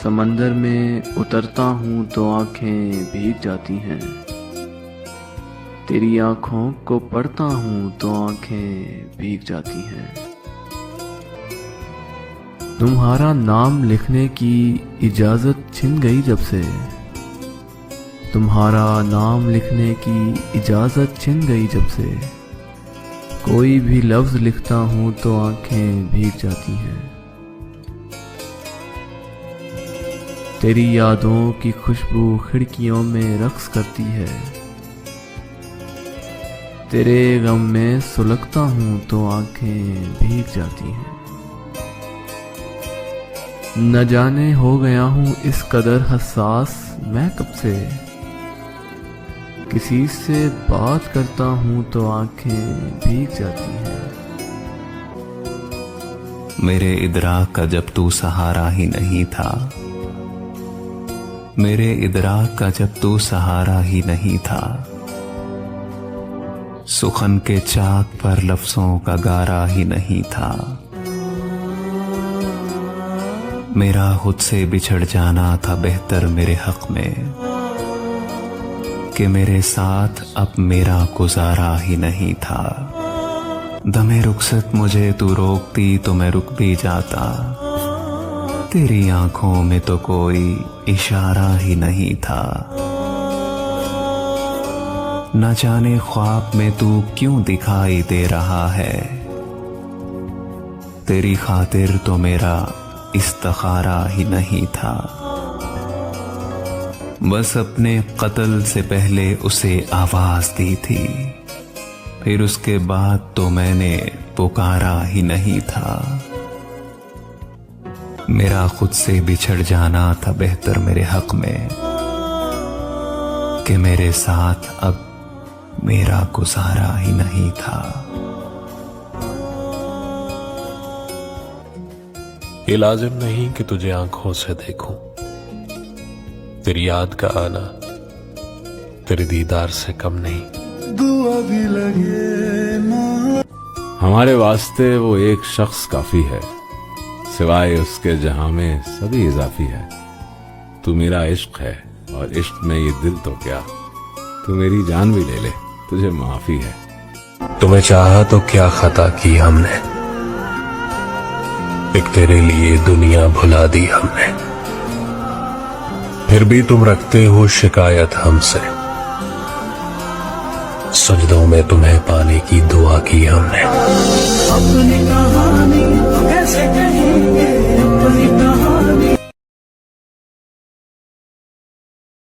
समंदर में उतरता हूँ तो आंखें भीग जाती हैं। तेरी आंखों को पढ़ता हूँ तो आंखें भीग जाती हैं। तुम्हारा नाम लिखने की इजाजत छिन गई जब से, तुम्हारा नाम लिखने की इजाजत छिन गई जब से, कोई भी लफ्ज लिखता हूँ तो आंखें भीग जाती हैं। तेरी यादों की खुशबू खिड़कियों में रक्स करती है। तेरे गम में सुलगता हूँ तो आंखें भीग जाती हैं। न जाने हो गया हूँ इस कदर हसास मैं कब से, किसी से बात करता हूँ तो आंखें भीग जाती हैं। मेरे इदराक का जब तू सहारा ही नहीं था, मेरे इदराक का जब तू सहारा ही नहीं था, सुखन के चाक पर लफ्जों का गारा ही नहीं था। मेरा खुद से बिछड़ जाना था बेहतर मेरे हक में, कि मेरे साथ अब मेरा गुजारा ही नहीं था। दमे रुखसत मुझे तू रोकती तो मैं रुक भी जाता, तेरी आंखों में तो कोई इशारा ही नहीं था। न जाने ख्वाब में तू क्यों दिखाई दे रहा है, तेरी खातिर तो मेरा इस्तिखारा ही नहीं था। बस अपने कत्ल से पहले उसे आवाज दी थी, फिर उसके बाद तो मैंने पुकारा ही नहीं था। मेरा खुद से बिछड़ जाना था बेहतर मेरे हक में, कि मेरे साथ अब मेरा गुजारा ही नहीं था। ये लाजिम नहीं कि तुझे आंखों से देखूं, तेरी याद का आना तेरे दीदार से कम नहीं। दुआ भी लगे ना, हमारे वास्ते वो एक शख्स काफी है, सिवाय उसके जहां में सभी इजाफी है। तू मेरा इश्क है और इश्क में ये दिल तो क्या, तू मेरी जान भी ले ले तुझे माफी है। तुम्हें चाहा तो क्या खता की हमने, एक तेरे लिए दुनिया भुला दी हमने, फिर भी तुम रखते हो शिकायत हमसे। सजदों में तुम्हें पाने की दुआ की हमने। अपनी कहानी कैसे